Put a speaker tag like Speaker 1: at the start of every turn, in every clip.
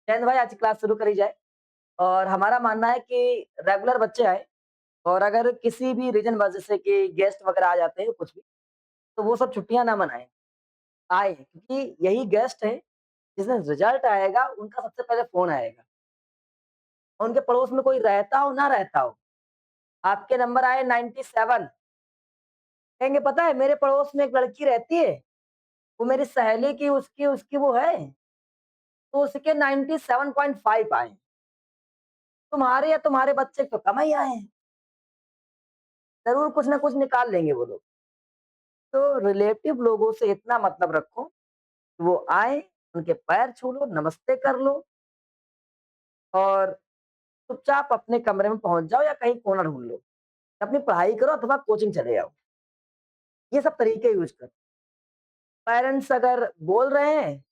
Speaker 1: चैन भाई आज की क्लास शुरू करी जाए और हमारा मानना है कि रेगुलर बच्चे आए और अगर किसी भी रीज़न वजह से कि गेस्ट वगैरह आ जाते हैं कुछ भी, तो वो सब छुट्टियाँ ना मनाएँ, आए क्योंकि यही गेस्ट है जिस दिन रिज़ल्ट आएगा उनका सबसे पहले फ़ोन आएगा और उनके पड़ोस में कोई रहता हो ना रहता हो, आपके नंबर आए 97 कहेंगे पता है मेरे पड़ोस में एक लड़की रहती है, वो मेरी सहेली की उसकी उसकी वो है, तो उसके 97.5 आए, तुम्हारे या तुम्हारे बच्चे तो कम ही आए हैं, ज़रूर कुछ ना कुछ निकाल लेंगे वो लोग। तो रिलेटिव लोगों से इतना मतलब रखो, वो आएँ, उनके पैर छू लो, नमस्ते कर लो और चुपचाप अपने कमरे में पहुँच जाओ या कहीं कोना ढूँढ लो। अपनी पढ़ाई करो अथवा कोचिंग चले जाओ। ये सब तरीके यूज़ करो। पेरेंट्स अगर बोल रहे हैं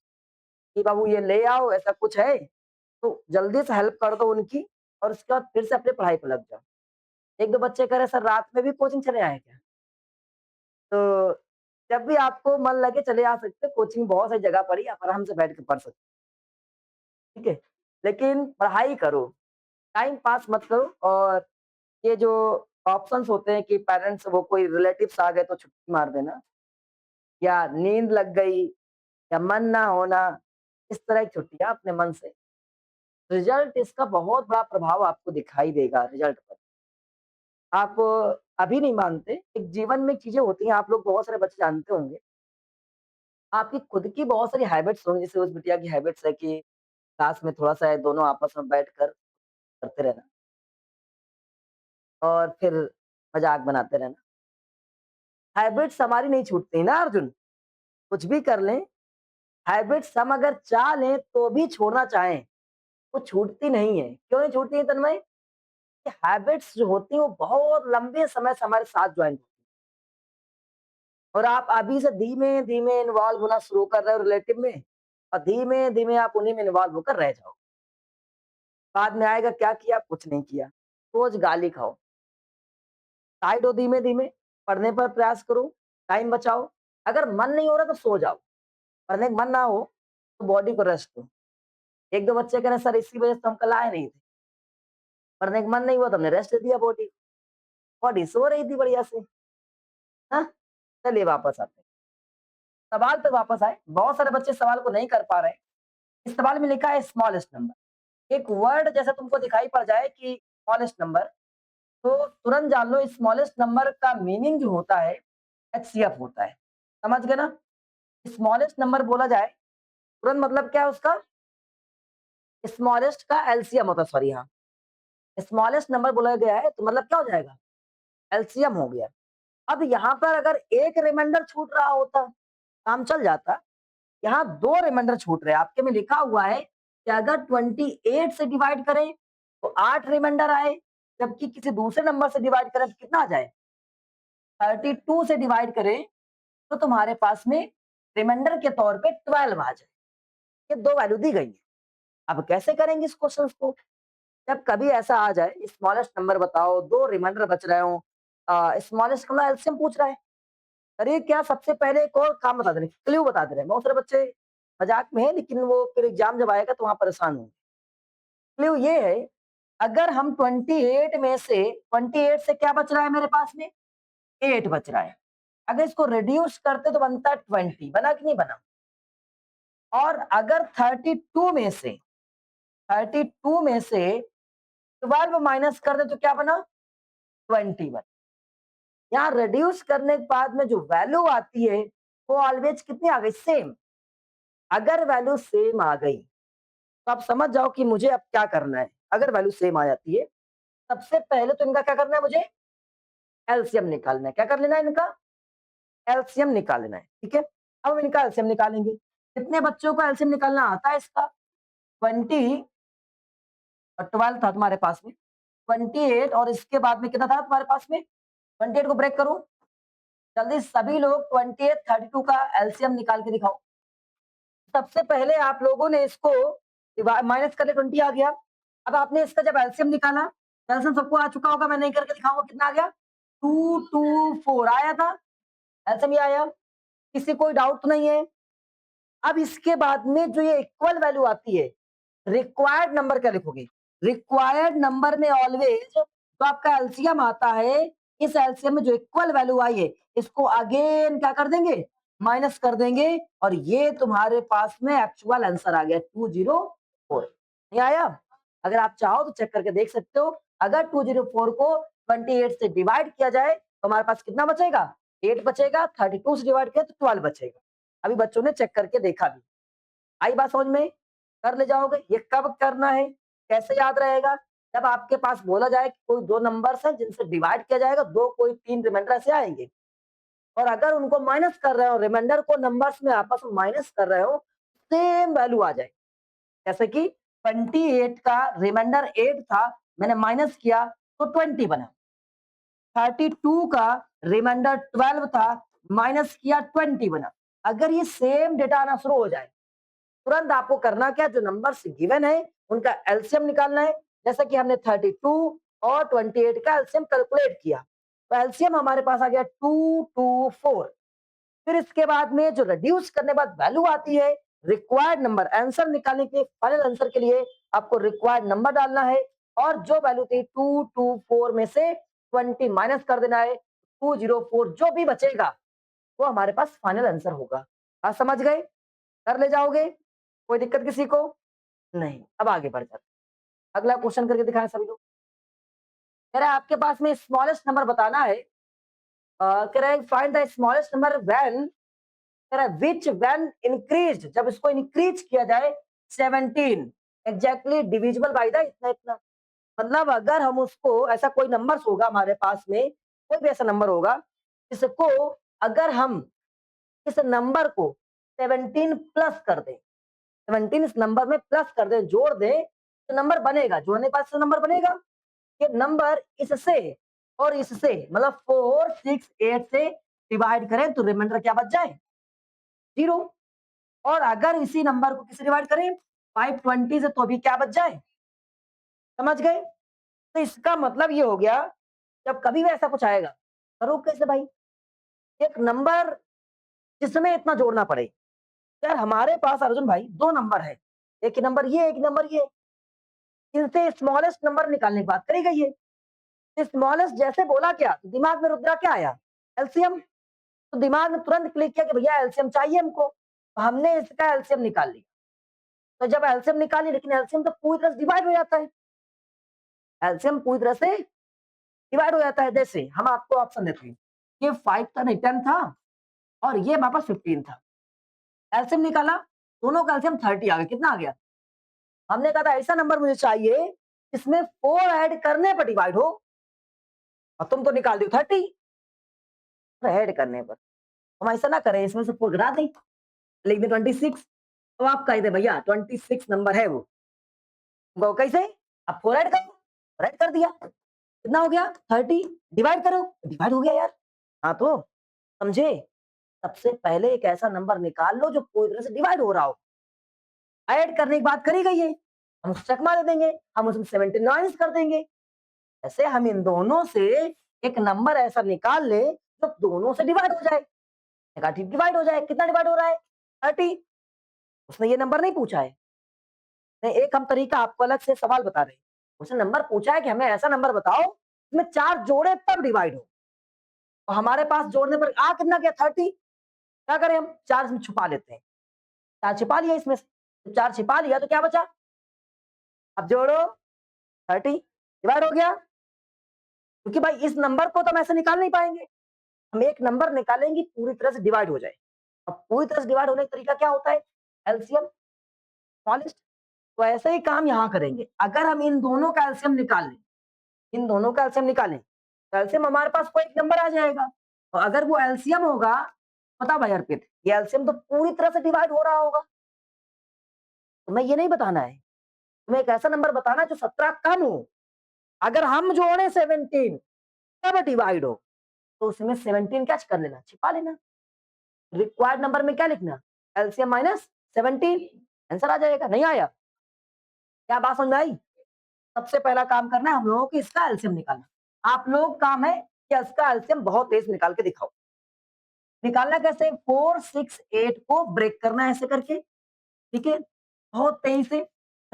Speaker 1: कि बाबू ये ले आओ, ऐसा कुछ है, तो जल्दी से हेल्प कर दो उनकी और उसके बाद फिर से अपनी पढ़ाई पे लग जाओ। 1-2 बच्चे कह रहे सर रात में भी कोचिंग चले आएँ क्या? तो जब भी आपको मन लगे चले आ सकते हो, कोचिंग बहुत सारी जगह पड़ी है, आप आराम से बैठ के पढ़ सकते हो, ठीक है? लेकिन पढ़ाई करो, टाइम पास मत करो और ये जो ऑप्शंस होते हैं कि पेरेंट्स वो कोई रिलेटिव्स आ गए तो छुट्टी मार देना या नींद लग गई या मन ना होना, इस तरह की छुट्टियाँ अपने मन से रिजल्ट इसका बहुत बड़ा प्रभाव आपको दिखाई देगा रिजल्ट पर। आप अभी नहीं मानते, एक जीवन में चीज़ें होती हैं, आप लोग बहुत सारे बच्चे जानते होंगे, आपकी खुद की बहुत सारी हैबिट्स होंगी, जैसे उस बिटिया की हैबिट्स है कि क्लास में थोड़ा-सा दोनों आपस में बैठकर करते रहना और फिर मज़ाक बनाते रहना। हैबिट्स हमारी नहीं छूटती ना अर्जुन, कुछ भी कर लें, हैबिट्स हम अगर चाह लें तो भी छोड़ना चाहें, वो छूटती नहीं है। क्यों नहीं छूटती है तन्मय? कि हैबिट्स जो होती हैं वो बहुत लंबे समय से हमारे साथ जॉइन होती हैं और आप अभी से धीमे-धीमे इन्वॉल्व होना शुरू कर रहे हो रिलेटिव में और धीमे-धीमे आप उन्हीं में इन्वॉल्व होकर रह जाओ। बाद में आएगा क्या किया? कुछ नहीं किया। रोज़ गाली खाओ। साइड हो धीमे-धीमे, पढ़ने पर प्रयास करो, टाइम बचाओ। अगर मन नहीं हो रहा तो सो जाओ, पढ़ने का मन ना हो तो बॉडी को रेस्ट दो। 1-2 बच्चे कह रहे हैं सर इसी वजह से तो हम कल आए नहीं थे। पढ़ने का मन नहीं हुआ तो हमने रेस्ट दे दिया बॉडी को। बॉडी सो रही थी बढ़िया से, हाँ? चलिए वापस आते हैं। सवाल पे वापस आएँ, बहुत सारे बच्चे सवाल को नहीं कर पा रहे हैं। इस सवाल में लिखा है स्मॉलेस्ट नंबर। एक वर्ड जैसे तुमको दिखाई पड़ जाए कि स्मॉलेस्ट नंबर, तो तुरंत जान लो स्मॉलेस्ट नंबर का मीनिंग जो होता है एचसीएफ होता है। समझ गए ना? स्मॉलेस्ट नंबर बोला जाए, तुरंत मतलब क्या है उसका? स्मॉलेस्ट का एलसीएम होता है सॉरी हाँ। स्मॉलेस्ट नंबर बोला गया है तो मतलब क्या हो जाएगा? एलसीएम हो गया। अब यहाँ पर अगर एक रिमाइंडर छूट रहा होता, काम चल जाता। यहाँ 2 रिमाइंडर छूट रहे हैं। आपके में लिखा हुआ है कि अगर 28 से डिवाइड करें तो 8 रिमाइंडर आए, जबकि किसी दूसरे नंबर से डिवाइड करें तो कितना आ जाए? 32 से डिवाइड करें तो तुम्हारे पास में रिमाइंडर के तौर पे 12 आ जाए। ये 2 वैल्यू दी गई है। अब कैसे करेंगे इस क्वेश्चन को? जब कभी ऐसा आ जाए स्मॉलेस्ट नंबर बताओ, 2 रिमाइंडर बच रहे हों, स्मॉलेस्ट का एलसीएम पूछ रहा है। अरे क्या सबसे पहले एक और काम बता दे रहे हैं, क्लू बता दे रहे हैं। बहुत सारे बच्चे मजाक में है लेकिन वो फिर एग्जाम जब आएगा तो वहां परेशान होंगे। क्लू ये है, अगर हम 28 से क्या बच रहा है मेरे पास में? 8 बच रहा है। अगर इसको रिड्यूस करते तो बनता है 20, बना कि नहीं बना? और अगर 32 में से 12 माइनस कर दे तो क्या बना? 20 बना। यहाँ रिड्यूस करने के बाद में जो वैल्यू आती है वो ऑलवेज कितनी आ गई? सेम। अगर वैल्यू सेम आ गई तो आप समझ जाओ कि मुझे अब क्या करना है। अगर वैल्यू सेम आ जाती है, सबसे पहले तो इनका क्या करना है मुझे? एलसीएम निकालना है। क्या कर लेना है इनका? एलसीएम निकाल लेना है, ठीक है? अब हम इनका एलसीएम निकालेंगे। कितने बच्चों का एलसीएम निकालना आता है इसका? 20 और 12 था तुम्हारे पास में, 28 और इसके बाद में कितना था तुम्हारे पास में? 28 को ब्रेक करो, जल्दी सभी लोग 28, 32 का एलसीएम निकाल के दिखाओ। सबसे पहले आप लोगों ने इसको माइनस कर ले 20 आ गया। अब आपने इसका जब एलसीएम निकाला, एलसीएम सबको आ चुका होगा, मैं नहीं करके दिखाऊंगा कितना आ गया? 224 आया था, एलसीएम ये आया। किसी कोई डाउट तो नहीं है? अब इसके बाद में जो ये इक्वल वैल्यू आती है, रिक्वायर्ड नंबर क्या लिखोगे? रिक्वायर्ड नंबर में ऑलवेज जो आपका एलसीएम आता है, इस एलसीएम में जो इक्वल वैल्यू आई है, इसको अगेन क्या कर देंगे? माइनस कर देंगे और ये तुम्हारे पास में एक्चुअल आंसर आ गया 204। नहीं आया? अगर आप चाहो तो चेक करके देख सकते हो। अगर 204 को 28 से डिवाइड किया जाए तो हमारे पास कितना बचेगा? 8 बचेगा। 32 से डिवाइड किया तो 12 बचेगा। अभी बच्चों ने चेक करके देखा भी। आई बात समझ में? कर ले जाओगे। ये कब करना है? कैसे याद रहेगा? जब आपके पास बोला जाए कि कोई 2 नंबर्स हैं जिनसे डिवाइड किया जाएगा, 2 कोई 3 रिमाइंडर ऐसे आएँगे और अगर उनको माइनस कर रहे हो, रिमाइंडर को नंबर्स में आपस में माइनस कर रहे हो, सेम वैल्यू आ जाए। जैसे कि 28 का रिमाइंडर 8 था, मैंने माइनस किया तो 20 बना। 32 का रिमाइंडर 12 था, माइनस किया 20 बना। अगर ये सेम डेटा आना शुरू हो जाए, तुरंत आपको करना क्या, जो नंबर्स गिवन है उनका एलसीएम निकालना है। जैसे कि हमने 32 और 28 का एलसीएम कैलकुलेट किया, तो एलसीएम हमारे पास आ गया 224। फिर इसके बाद में जो रिड्यूस करने बाद वैल्यू आती है, रिक्वायर्ड नंबर आंसर निकालने के लिए, फाइनल आंसर के लिए आपको रिक्वायर्ड नंबर डालना है और जो वैल्यू थी 224 में से 20 माइनस कर देना है। 204 जो भी बचेगा वो हमारे पास फाइनल आंसर होगा। आप समझ गए? कर ले जाओगे? कोई दिक्कत किसी को? नहीं। अब आगे बढ़ जाते हैं। अगला क्वेश्चन करके दिखाएं सभी लोग। कह रहा है आपके पास में स्मॉलेस्ट नंबर बताना है। कह रहा है find the smallest number when, कह रहा है व्हिच व्हेन इंक्रीज्ड, जब इसको इंक्रीज किया जाए 17 एग्जैक्टली डिविजिबल बाय द इतना इतना। मतलब अगर हम उसको, ऐसा कोई नंबर्स होगा हमारे पास में, कोई भी ऐसा नंबर होगा जिसको अगर हम इस नंबर को 17 प्लस कर दें, 17 इस नंबर में प्लस कर दें, जोड़ दें, तो नंबर बनेगा। जोड़ने के बाद से नंबर बनेगा। ये नंबर इससे और इससे मतलब 4, 6, 8 से डिवाइड करें तो रिमाइंडर क्या बच जाए? 0। और अगर इसी नंबर को किससे डिवाइड करें? 520 से, तो भी क्या बच जाए? समझ गए? तो इसका मतलब ये हो गया, जब कभी भी ऐसा कुछ आएगा, करो कैसे भाई? एक नंबर जिसमें इतना जोड़ना पड़े। यार हमारे पास अर्जुन भाई 2 नंबर है, एक नंबर ये, एक नंबर ये। इनसे स्मॉलेस्ट नंबर निकालने की बात करी गई है। स्मॉलेस्ट जैसे बोला क्या, तो दिमाग में रुद्रा क्या आया? एलसीएम। तो दिमाग ने तुरंत क्लिक किया कि भैया एलसीएम चाहिए हमको, तो हमने इसका एलसीएम निकाल लिया। तो जब एलसीएम निकाली, लेकिन एलसीएम तो पूरी तरह से डिवाइड हो जाता है। एलसीएम पूरी तरह से डिवाइड हो जाता है। जैसे हम आपको ऑप्शन देते हैं, ये 5 था, नहीं 10 था और ये हमारे पास 15 था। एलसीएम निकाला, दोनों का एलसीएम 30 आ गया। कितना आ गया? हमने कहा था ऐसा नंबर मुझे चाहिए इसमें 4 ऐड करने पर डिवाइड हो, और तुम तो निकाल दी 30 ऐड करने पर। हम ऐसा ना करें, इसमें से 4 घटा दें, लिख दें 26। तो आप कह दे भैया 26 नंबर है वो। वो कैसे? अब 4 ऐड करो, 4 ऐड कर दिया, कितना हो गया? 30। डिवाइड करो, डिवाइड हो गया यार। हाँ तो समझे? सबसे पहले एक ऐसा नंबर निकाल लो जो पूरी तरह से डिवाइड हो रहा हो। ऐड करने की बात करी गई है, हम उसे चकमा दे देंगे, हम उसमें 79 कर देंगे। ऐसे हम इन दोनों से एक नंबर ऐसा निकाल ले जो दोनों से डिवाइड हो जाए। नेगेटिव डिवाइड हो जाए। कितना डिवाइड हो रहा है? 30। उसने ये नंबर नहीं पूछा है। नहीं, एक हम तरीका आपको अलग से सवाल बता रहे हैं। उसने नंबर पूछा है कि हमें ऐसा नंबर बताओ जिसमें 4 जोड़े तब डिवाइड हो। और हमारे पास जोड़ने पर आ कितना गया? 30। क्या करें हम? 4 इसमें छुपा लेते हैं। 4 छिपा लिया इसमें से। तो 4 छिपा लिया तो क्या बचा? अब जोड़ो, 30 डिवाइड हो गया। क्योंकि भाई इस नंबर को तो हम ऐसे निकाल नहीं पाएंगे। हम एक नंबर निकालेंगे पूरी तरह से डिवाइड हो जाए। अब पूरी तरह से डिवाइड होने का तरीका क्या होता है? LCM, smallest. तो ऐसे ही काम यहाँ करेंगे। अगर हम इन दोनों का एलसीएम निकाल लें, इन दोनों का एलसीएम निकालें, तो एलसीएम हमारे पास कोई एक नंबर आ जाएगा। और अगर वो एलसीएम होगा, पता भाई अर्पित, ये एलसीएम तो पूरी तरह से डिवाइड हो रहा होगा। तुम्हें ये नहीं बताना है, तुम्हें एक ऐसा नंबर बताना है जो 17 कम हो। अगर हम जोड़े 17 तब डिवाइड हो, तो उसमें 17 क्या कर लेना? छिपा लेना। रिक्वायर्ड नंबर में क्या लिखना? LCM minus 17। आंसर आ जाएगा। नहीं आया? क्या बात समझ में आई? सबसे पहला काम करना है हम लोगों को इसका एलसीएम निकालना। आप लोग काम है कि इसका एलसीएम बहुत तेज निकाल के दिखाओ। निकालना कैसे? 4, 6, 8 को ब्रेक करना है ऐसे करके। ठीक है, बहुत तेजी से।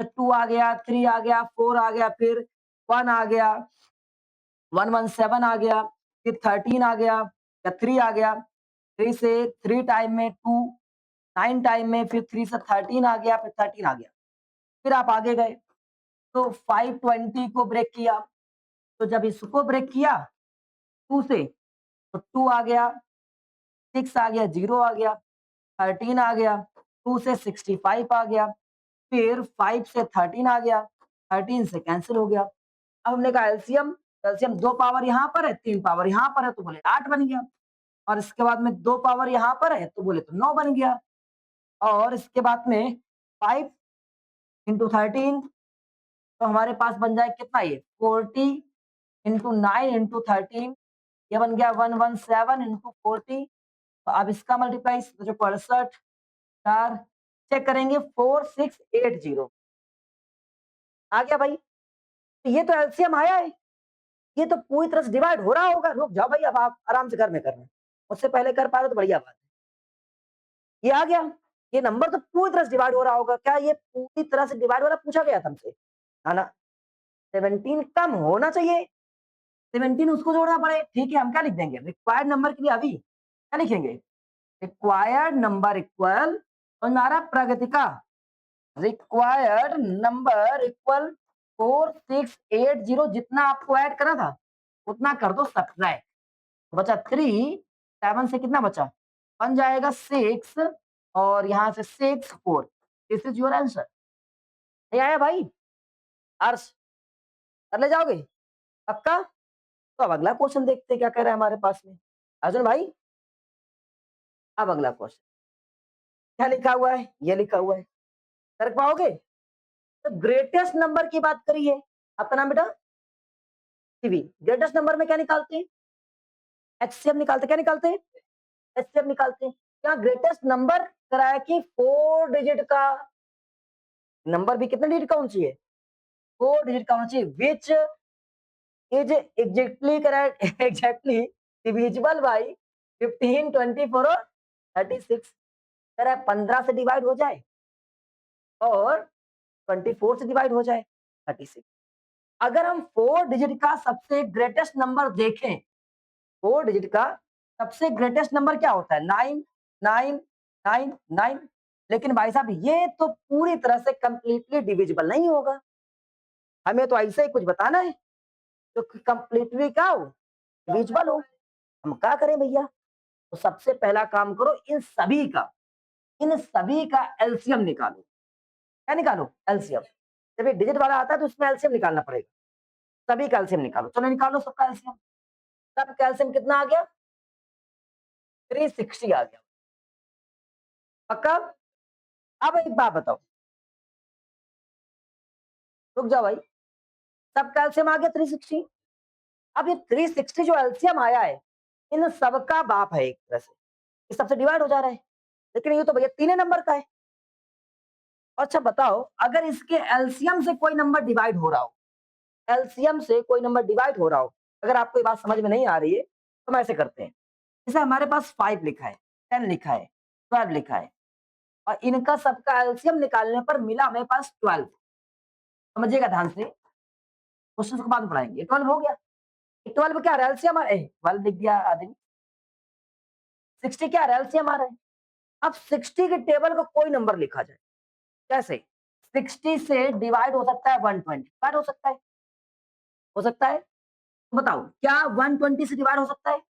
Speaker 1: 2 आ गया, 3 आ गया, 4 आ गया, फिर 1 आ गया, 117 आ गया, फिर 13 आ गया या 3 आ गया, 3 से 3 टाइम में 2, 9 टाइम में फिर 3 से 13 आ गया, फिर 13 आ गया। फिर आप आगे गए, तो 520 को ब्रेक किया, तो जब इसको ब्रेक किया 2 से, तो 2 आ गया, 6 आ गया, 0 आ गया, 13 आ गया, 2 से 65 आ गया, फिर 5 से 13 आ गया, 13 से कैंसिल हो गया। अब हमने कहा एलसीएम, एलसीएम 2 पावर यहाँ पर है, 3 पावर यहाँ पर है, तो बोले 8 बन गया। और इसके बाद में 2 पावर यहाँ पर है, तो बोले तो 9 बन गया। और इसके बाद में 5 इंटू 13, तो हमारे पास बन जाए कितना ये 40 इंटू 9 इंटू 13, ये बन गया 117 इंटू 40। तो अब इसका मल्टीप्लाई जो 65 4 चेक करेंगे 4680 आ गया भाई। तो ये तो एलसीएम आया है, ये तो पूरी तरह से डिवाइड हो रहा होगा। रुक जाओ भाई, अब आप आराम से घर में करना, उससे पहले कर पा रहे हो तो बढ़िया बात है। ये आ गया, ये नंबर तो पूरी तरह से डिवाइड हो रहा होगा। क्या ये पूरी तरह से डिवाइड वाला पूछा गया था हमसे? ना 17 कम होना चाहिए, 17 उसको जोड़ना पड़े। ठीक है, हम क्या लिख देंगे रिक्वायर्ड नंबर के लिए? अभी क्या लिखेंगे? रिक्वायर्ड नंबर इक्वल, और हमारा प्रगति का रिक्वायर्ड नंबर इक्वल 4680, जितना आपको ऐड करना था उतना कर दो सब्ट्रैक्ट, बचा 3, 7 से कितना बचा? बन जाएगा 6, और यहाँ से 6 4। This is your answer. नहीं आया भाई? हर्ष, कर ले जाओगे पक्का? तो अब अगला क्वेश्चन देखते हैं क्या कह रहा है हमारे पास में। अर्जुन भाई, अब अगला क्वेश्चन क्या लिखा हुआ है? ये लिखा हुआ है, कर पाओगे? तो ग्रेटेस्ट नंबर की बात करिए। आपका नाम बेटा? टीवी। ग्रेटेस्ट नंबर में क्या निकालते हैं? एचसीएफ निकालते, क्या निकालते हैं? एचसीएफ निकालते हैं। क्या ग्रेटेस्ट नंबर कराया कि 4 डिजिट का नंबर भी कितने डिजिट का होना चाहिए? 4 डिजिट का होना चाहिए, which is exactly correct exactly divisible by 15, 24 और 36। कह रहा है 15 से डिवाइड हो जाए और 24 से डिवाइड हो जाए 36। अगर हम 4 डिजिट का सबसे ग्रेटेस्ट नंबर देखें, 4 डिजिट का सबसे ग्रेटेस्ट नंबर क्या होता है? 9 9 9 9। लेकिन भाई साहब ये तो पूरी तरह से कंप्लीटली डिविजिबल नहीं होगा, हमें तो ऐसे ही कुछ बताना है जो कंप्लीटली क्या हो, डिविजिबल हो। हम क्या करें भैया? तो सबसे पहला काम करो, इन सभी का एलसीएम निकालो। क्या निकालो? एलसीएम। जब ये डिजिट वाला आता है तो उसमें एलसीएम निकालना पड़ेगा। सभी का एलसीएम निकालो, चलो निकालो सबका एलसीएम। सब कैल्शियम कितना आ गया? 360 आ गया पक्का। अब एक बात बताओ, रुक जाओ भाई, सब कैल्शियम आ गया 360। अब ये 360 जो एलसीएम आया है, इन सबका बाप है एक तरह से, इस सबसे डिवाइड हो जा रहा है। लेकिन ये तो भैया तीन नंबर का है। अच्छा बताओ, अगर इसके एलसीएम से कोई नंबर डिवाइड हो रहा हो, एलसीएम से कोई नंबर डिवाइड हो रहा हो, अगर आपको ये बात समझ में नहीं आ रही है तो हम ऐसे करते हैं। जैसे हमारे पास 5 लिखा है, 10 लिखा है, 12 लिखा है, और इनका सबका एलसीएम निकालने पर मिला हमें पास 12। समझिएगा ध्यान से, क्वेश्चन को बाद में पढ़ाएंगे। 12 हो गया, 12 क्या एलसीएम आ रहा है? 12 लिख दिया आदमी। 60 क्या एलसीएम आ रहा है? अब 60 के टेबल को कोई नंबर लिखा जाए, कैसे? 60 से डिवाइड हो सकता है 120, डिवाइड हो सकता है? हो सकता है? तो बताओ क्या 120 से डिवाइड हो सकता है?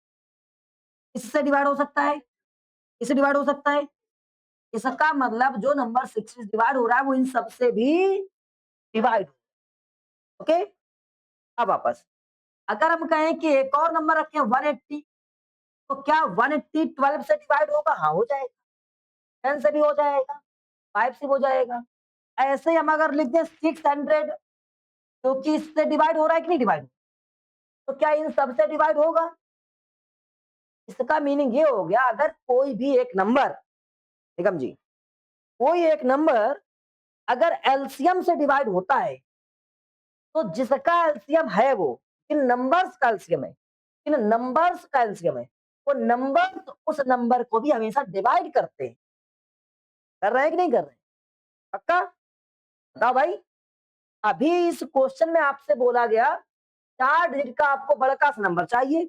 Speaker 1: इससे डिवाइड हो सकता है? इससे डिवाइड हो सकता है? इसका मतलब जो नंबर 60 से डिवाइड हो रहा है वो इन सबसे भी डिवाइड। ओके, अब वापस अगर हम कहें कि एक और नंबर रखें 180, तो क्या 180 12 से डिवाइड होगा? हाँ हो जाएगा। 10 से भी हो जाएगा, 5 से हो जाएगा। ऐसे ही हम अगर लिख दें 600, तो कि इससे डिवाइड हो रहा है कि नहीं डिवाइड? तो क्या इन सबसे डिवाइड होगा? इसका मीनिंग ये हो गया, अगर कोई भी एक नंबर, निगम जी, कोई एक नंबर अगर एलसीएम से डिवाइड होता है, तो जिसका एलसीएम है वो इन नंबर्स का एलसीएम है, इन नंबर्स का एलसीएम है, वो नंबर्स उस नंबर को भी हमेशा डिवाइड करते हैं। कर रहे हैं कि नहीं कर रहे हैं? पक्का? बताओ भाई। अभी इस क्वेश्चन में आपसे बोला गया 4 डिजिट का आपको बड़का सा नंबर चाहिए।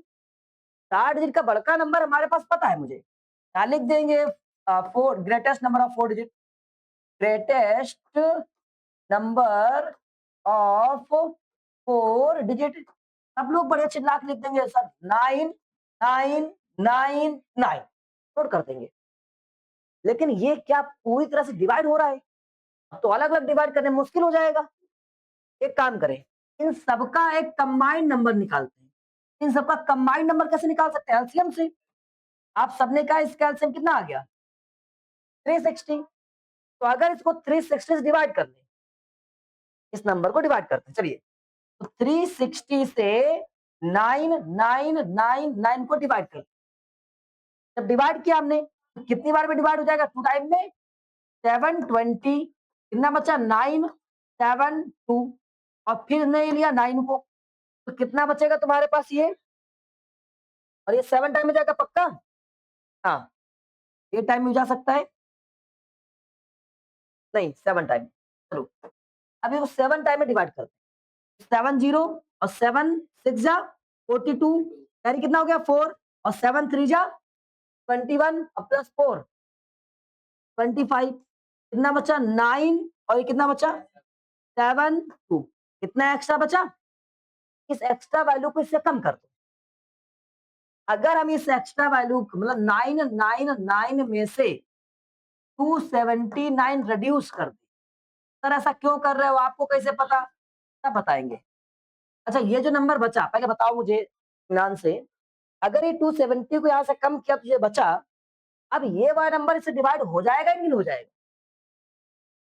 Speaker 1: 4 डिजिट का बड़का नंबर हमारे पास पता है मुझे। क्या लिख देंगे? 4 greatest number of 4 digit. Greatest number of 4 digit. सब लोग बड़े चिल्ला के लिख देंगे सर 9 9 9 9 नोट कर देंगे। लेकिन ये क्या पूरी तरह से डिवाइड हो रहा है? अब तो अलग-अलग डिवाइड करने में मुश्किल हो जाएगा। एक काम करें, इन सबका एक कंबाइंड नंबर निकालते हैं। इन सबका कंबाइंड नंबर कैसे निकाल सकते हैं? एलसीएम से। आप सबने कहा इसका एलसीएम कितना आ गया? 360। तो अगर इसको 360 से डिवाइड कर दें, इस नंबर को डिवाइड करते हैं, चलिए। तो 360 से 9999 को डिवाइड कर, जब डिवाइड किया हमने तो कितनी बार में डिवाइड हो जाएगा? 2 टाइम में। 720 कितना बचा? 972 और फिर नहीं लिया 9 को, तो कितना बचेगा तुम्हारे पास ये? और ये 7 टाइम में जाएगा पक्का? हाँ, ये टाइम में जा सकता है? नहीं, 7 टाइम। चलो, अब इसको 7 टाइम में डिवाइड करते हैं। 7 जीरो और 7 6 जा 42, यानी कितना हो गया? 4 और 7 3 जा 21 और प्लस 4 25। कितना बचा? 9 और ये कितना बचा? 7 2। कितना एक्स्ट्रा बचा? इस एक्स्ट्रा वैल्यू को इससे कम कर दो। अगर हम इस एक्स्ट्रा वैल्यू मतलब 999 में से 279 रिड्यूस कर दें, सर ऐसा क्यों कर रहे हो? आपको कैसे पता? तब बताएंगे। अच्छा, ये जो नंबर बचा, पहले बताओ मुझे इत्मीनान से, अगर ये 270 को यहाँ से कम किया तो ये बचा, अब ये वाला नंबर इससे डिवाइड हो जाएगा कि नहीं हो जाएगा?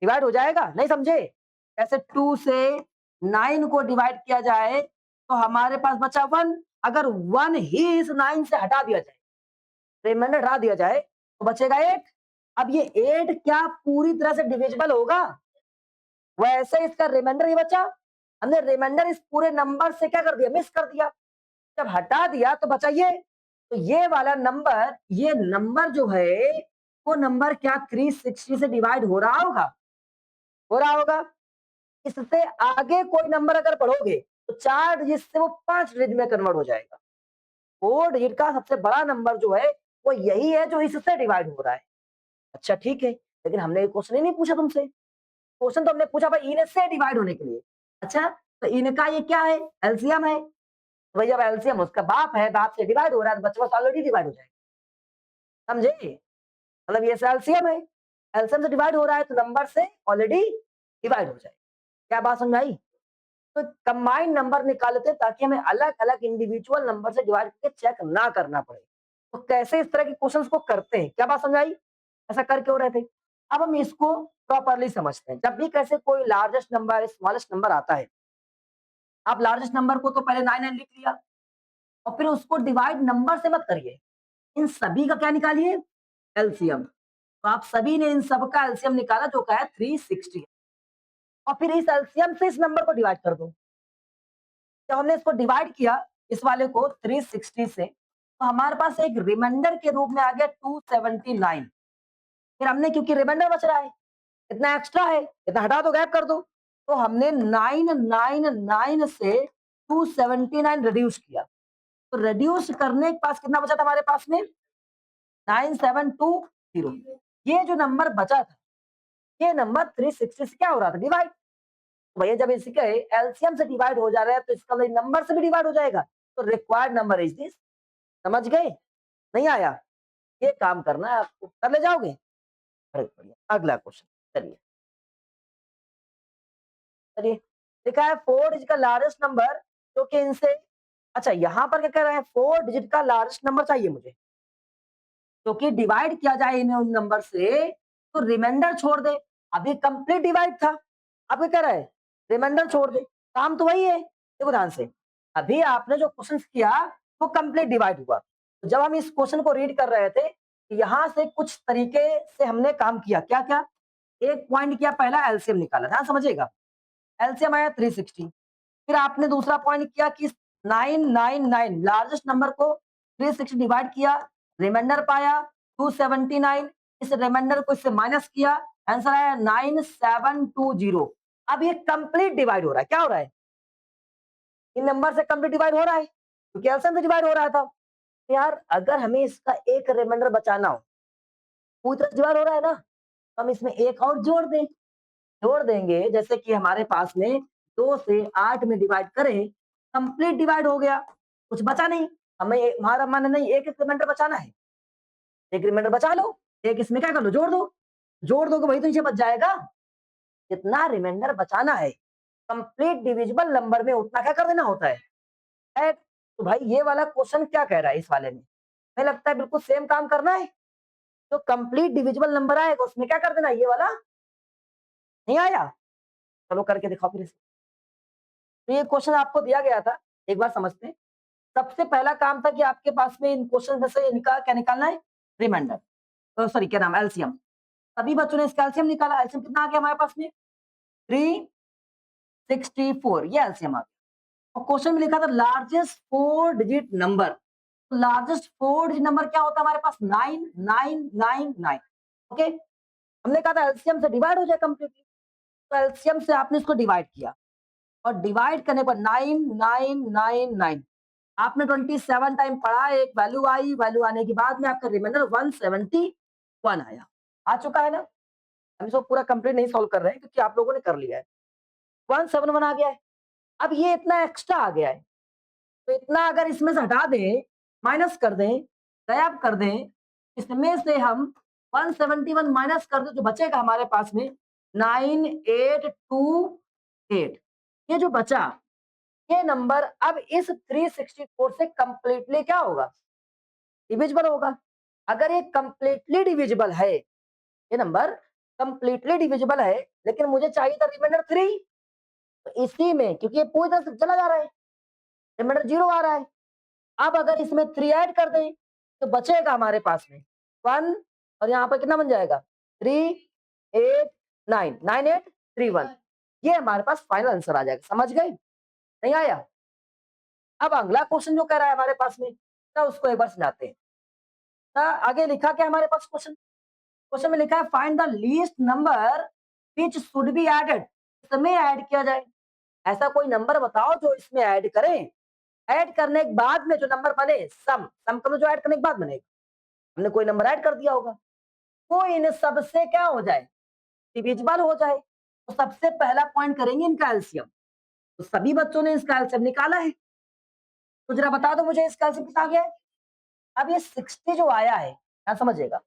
Speaker 1: डिवाइड हो जाएगा, नहीं समझे? ऐसे 2 से 9 को डिवाइड किया जाए तो हमारे पास बचा 1। अगर 1 ही इस 9 से हटा दिया जाए, रिमाइंडर हटा दिया जाए, तो बचेगा 8। अब ये 8 क्या पूरी तरह से डिविजिबल होगा? वैसे इसका रिमाइंडर ही बचा। हमने रिमाइंडर इस पूरे नंबर से क्या कर दिया? मिस कर दिया। जब हटा दिया तो बचा ये। तो ये वाला नंबर, ये नंबर जो है, वो नंबर क्या 360 से डिवाइड हो रहा होगा? हो रहा होगा। इससे आगे कोई नंबर अगर पढ़ोगे तो 4 डिजिट से वो 5 डिजिट में कन्वर्ट हो जाएगा। 4 डिजिट का सबसे बड़ा नंबर जो है वो यही है जो इससे डिवाइड हो रहा है। अच्छा ठीक है, लेकिन हमने ये क्वेश्चन ही नहीं पूछा तुमसे। क्वेश्चन तो हमने पूछा भाई इनसे डिवाइड होने के लिए। अच्छा, तो इनका ये क्या है? एलसीएम है। तो भाई जब एलसीएम उसका बाप है, बाप से डिवाइड हो रहा है तो बच्चे ऑलरेडी डिवाइड हो जाएगा। समझे? मतलब ये एलसीएम है, एलसीएम से डिवाइड हो रहा है तो नंबर से ऑलरेडी डिवाइड हो जाएगा। क्या बात समझ आई? तो कंबाइंड नंबर निकालते ताकि हमें अलग-अलग इंडिविजुअल नंबर से डिवाइड करके चेक ना करना पड़े। तो कैसे इस तरह के क्वेश्चंस को करते हैं? क्या बात समझ आई? ऐसा कर क्यों रहे थे? अब हम इसको प्रॉपर्ली समझते हैं। जब भी कैसे कोई लार्जेस्ट नंबर, स्मॉलेस्ट नंबर आता है, आप लार्जेस्ट नंबर को तो पहले 9 लिख लिया और फिर उसको डिवाइड नंबर से मत करिए। इन सभी का क्या निकालिए? एलसीएम। तो आप सभी ने इन सब का एलसीएम निकाला जो का है 360 और फिर इस एलसीएम से इस नंबर को डिवाइड कर दो। जब हमने इसको डिवाइड किया इस वाले को 360 से, तो हमारे पास एक रिमाइंडर के रूप में आ गया 279। फिर हमने, क्योंकि रिमाइंडर बच रहा है, इतना एक्स्ट्रा है, इतना हटा दो, गैप कर दो, तो हमने 999 से 279 रिड्यूस किया। तो रिड्यूस करने के पास कितना बचा था हमारे पास में? 9720। ये जो नंबर बचा था, ये नंबर 360 से क्या हो रहा था? डिवाइड। तो भैया जब इसके एलसीएम से डिवाइड हो जा रहा है तो इसका मतलब नंबर से भी डिवाइड हो जाएगा। तो रिक्वायर्ड नंबर इज दिस। समझ गए? नहीं आया? ये काम करना है आपको, कर ले जाओगे? अरे बढ़िया। अगला क्वेश्चन, चलिए चलिए। लिखा है 4 डिजिट का लार्जेस्ट नंबर जो कि इनसे, अच्छा यहाँ पर क्या कह रहे हैं? 4 डिजिट का लार्जेस्ट नंबर चाहिए मुझे जो कि डिवाइड किया जाए इन नंबर से, तो रिमाइंडर छोड़ दे। अभी कंप्लीट डिवाइड था, अब क्या कह रहा है? रिमाइंडर छोड़ दे। काम तो वही है। देखो ध्यान से, अभी आपने जो क्वेश्चन किया वो कंप्लीट डिवाइड हुआ। तो जब हम इस क्वेश्चन को रीड कर रहे थे, यहाँ से कुछ तरीके से हमने काम किया। क्या क्या? एक पॉइंट किया, पहला एलसीएम निकाला। ध्यान समझिएगा, एलसीएम आया 360। फिर आपने दूसरा पॉइंट किया कि 999 लार्जेस्ट नंबर को 360 डिवाइड किया, रिमाइंडर पाया 279। इस रिमाइंडर को इससे माइनस किया, आंसर आया 9720। अब ये कंप्लीट डिवाइड हो रहा है, क्या हो रहा है? इन नंबर से कंप्लीट डिवाइड हो रहा है, क्योंकि एलसीएम से डिवाइड हो रहा था। तो यार अगर हमें इसका एक रिमाइंडर बचाना हो, पूरी तरह से डिवाइड हो रहा है ना, हम इसमें एक और जोड़ दें। जोड़ देंगे जैसे कि हमारे पास में 2 से 8 में डिवाइड करें, कंप्लीट डिवाइड हो गया, कुछ बचा नहीं। हमें हमारा मानना नहीं, एक रिमाइंडर बचाना है, एक रिमाइंडर बचा लो, एक इसमें क्या कर लो, जोड़ दो। जोड़ दोगे वही तो नीचे बच जाएगा। जितना रिमाइंडर बचाना है कंप्लीट डिविजिबल नंबर में उतना क्या कर देना होता है, ऐड। तो भाई ये वाला क्वेश्चन क्या कह रहा है इस वाले में, हमें लगता है बिल्कुल सेम काम करना है। जो कंप्लीट डिविजिबल नंबर आएगा उसमें क्या कर देना, ये वाला। नहीं आया? चलो करके दिखाओ फिर इसे। तो ये क्वेश्चन आपको दिया गया था, एक बार समझते हैं। सबसे पहला काम था कि आपके पास में इन क्वेश्चन में से इनका क्या निकालना है, रिमाइंडर, सॉरी क्या नाम, एलसीएम। सभी बच्चों ने इसका एलसीएम निकाला। एलसीएम कितना आ गया हमारे पास में, 364, ये एलसीएम आ गया। और क्वेश्चन में लिखा था largest 4 digit number. Largest 4 digit number क्या होता है हमारे पास, 9999। ओके, हमने कहा था एलसीएम से डिवाइड हो जाए कंप्लीटली, तो एलसीएम से आपने इसको डिवाइड किया, और डिवाइड करने पर 9999 आपने 27 टाइम पढ़ा, एक वैल्यू आई, वैल्यू आने के बाद में आपका रिमाइंडर 171 आया। आ चुका है ना? हम इसको पूरा कंप्लीट नहीं सॉल्व कर रहे हैं क्योंकि आप लोगों ने कर लिया है। 171 आ गया है। अब ये इतना एक्स्ट्रा आ गया है, तो इतना अगर इसमें से हटा दें, माइनस कर दें, गायब कर दें, इसमें से हम 171 माइनस कर दें, जो बचेगा हमारे पास में 9828। ये जो बचा, ये नंबर अब इस 364 से कंप्लीटली क्या होगा, डिविजिबल होगा। अगर ये कंप्लीटली डिविजिबल है, ये नंबर कंप्लीटली डिविजिबल है, लेकिन मुझे चाहिए था रिमाइंडर 3, तो इसी में क्योंकि ये पूरी तरह से चला जा रहा है, रिमाइंडर 0 आ रहा है। अब अगर इसमें 3 ऐड कर दें तो बचेगा हमारे पास में 1, और यहाँ पर कितना बन जाएगा 389, 9831। ये हमारे पास फाइनल आंसर आ जाएगा। समझ गए? नहीं आया? अब अगला क्वेश्चन जो कह रहा है हमारे पास में, तो उसको एक बार समझाते हैं। तो आगे लिखा क्या हमारे पास क्वेश्चन, क्वेश्चन में लिखा है find the least number which should be added, इसमें ऐड किया जाए। ऐसा कोई नंबर बताओ जो इसमें ऐड करें, ऐड करने के बाद में जो नंबर बने, सम का जो ऐड करने के बाद बनेगा, हमने कोई नंबर ऐड कर दिया होगा, वो इन सब से क्या हो जाए, डिविजिबल हो जाए। तो सबसे पहला पॉइंट करेंगे इनका एलसीएम। तो सभी बच्चों ने इसका एलसीएम निकाला है, तो जरा बता दो मुझे इसका एलसीएम कितना आ गया है। अब ये 60 जो आया है, क्या समझिएगा,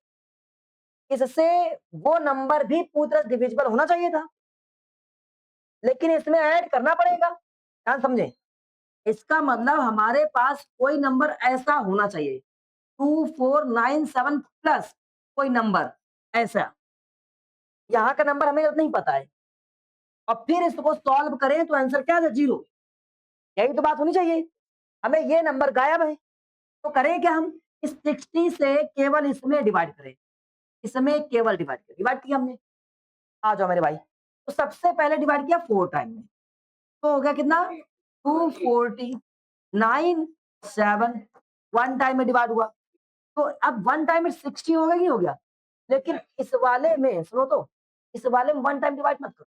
Speaker 1: इससे वो नंबर भी पूरी तरह डिविजिबल होना चाहिए था, लेकिन इसमें ऐड करना पड़ेगा। ध्यान समझे, इसका मतलब हमारे पास कोई नंबर ऐसा होना चाहिए 2497 प्लस कोई नंबर ऐसा, यहाँ का नंबर हमें नहीं पता है, और फिर इसको सॉल्व करें तो आंसर क्या है, 0। यही तो बात होनी चाहिए, हमें ये नंबर गायब है, तो करें क्या, हम इस 60 से केवल इसमें डिवाइड करें, इसमें केवल डिवाइड करें। डिवाइड किया हमने, आ जाओ मेरे भाई। तो सबसे पहले डिवाइड किया 4 टाइम में, तो हो गया कितना 249 7, 1 टाइम में डिवाइड हुआ। तो अब 1 टाइम में 60 हो गया कि हो गया, लेकिन इस वाले में सुनो तो, इस वाले में 1 टाइम डिवाइड मत करो,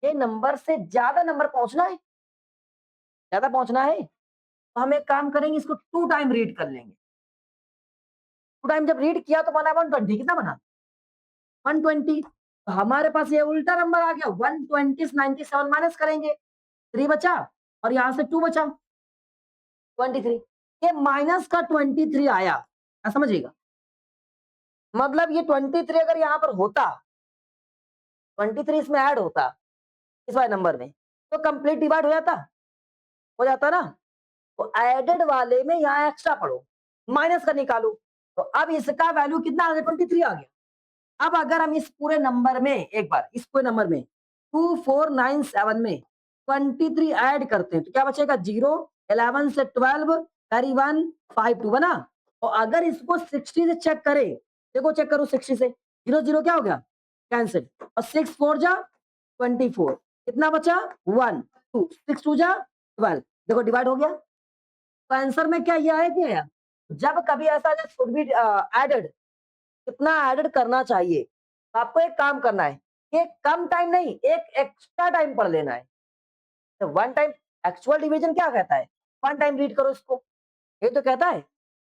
Speaker 1: ये नंबर से ज्यादा नंबर पहुंचना है, ज्यादा पहुंचना है, तो हम एक काम करेंगे, इसको 2 टाइम रीड कर लेंगे। 2 टाइम जब रीड किया तो बना 120, कितना बना 120। तो हमारे पास ये उल्टा नंबर आ गया 120 से 97 माइनस करेंगे, 3 बचा, और यहां से 2 बचा 23। ये माइनस का 23 आया, क्या समझिएगा, मतलब ये 23 अगर यहाँ पर होता, 23 इसमें ऐड होता इस वाले नंबर में, तो कंप्लीट डिवाइड हो जाता ना। तो एडेड वाले में यहाँ एक्स्ट्रा पढ़ो, माइनस का निकालो, तो अब इसका वैल्यू कितना आ गया, 23 आ गया। अब अगर हम इस पूरे नंबर में, एक बार इस पूरे नंबर में 2497 में 23 ऐड करते हैं तो क्या बचेगा, 0, 11 से 12, कैरी 1, 5 2 बना। और अगर इसको 60 से चेक करें, देखो चेक करो 60 से, 0 0 क्या हो गया, कैंसिल, और 6 4 जा 24, कितना बचा 1 2, 6 2 जा 12, देखो डिवाइड हो गया। तो आंसर में क्या ये आया कि आया, जब कभी ऐसा शुड बी एडेड, कितना एडेड करना चाहिए, तो आपको एक काम करना है, एक कम टाइम नहीं, एक एक्स्ट्रा टाइम पढ़ लेना है। तो वन टाइम एक्चुअल डिवीजन क्या कहता है? वन टाइम रीड करो इसको, ये तो कहता है।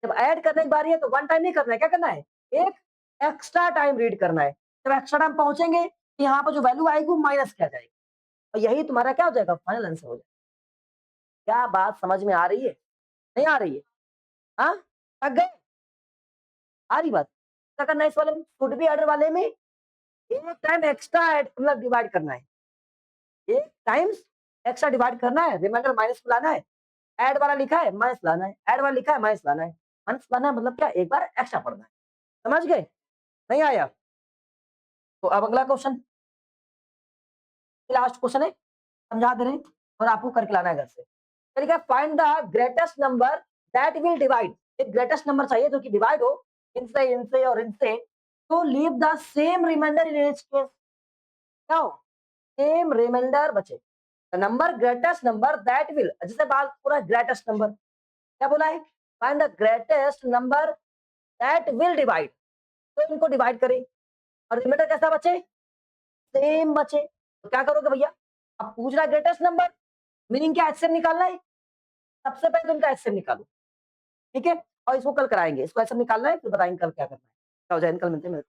Speaker 1: जब ऐड करने की बारी है तो वन टाइम नहीं करना है, क्या करना है? एक एक्स्ट्रा टाइम रीड करना है। जब एक्स्ट्रा टाइम पहुँचेंगे, तो यहाँ पर जो वैल्यू आएगी वो माइनस किया जाएगा और यही तुम्हारा क्या हो जाएगा? फाइनल आंसर हो जाएगा। क्या बात समझ में आ रही है? नहीं आ रही है? हाँ? थक गए? आ रही बात? क्या करना है इस वाले में? शुड बी एडर वाले में एक टाइम एक्स्ट्रा ऐड मतलब डिवाइड करना है। एक टाइम्स एक्स्ट्रा डिवाइड करना है, रिमाइंडर माइनस में लाना है। ऐड वाला लिखा है, माइनस लाना है। ऐड वाला लिखा है, माइनस लाना है। माइनस लाना है मतलब क्या? एक बार एक्स्ट्रा पढ़ना है। समझ गए? नहीं आया? तो अब अगला क्वेश्चन, लास्ट क्वेश्चन है, समझा दे रहे हैं और आपको करके लाना है घर से। तरीका find the greatest number that will divide. एक ग्रेटेस्ट नंबर चाहिए जो कि डिवाइड हो इनसे और इनसे, तो leave the same remainder in each case. क्या हो? सेम रिमाइंडर बचे। The number greatest number that will, जैसे बात पूरा ग्रेटेस्ट नंबर क्या बोला है? Find the greatest number that will divide, तो इनको डिवाइड करें और रिमाइंडर कैसा बचे? सेम बचे। तो क्या करोगे भैया? अब पूछ रहा है ग्रेटेस्ट नंबर, मीनिंग क्या? एचसीएम निकालना है। सबसे पहले तो इनका एचसीएम निकालो, ठीक है? और इसको कल कराएंगे, इसको एचसीएम निकालना है, फिर बताएंगे कल क्या करना है। हो जाए, कल मिलते हैं।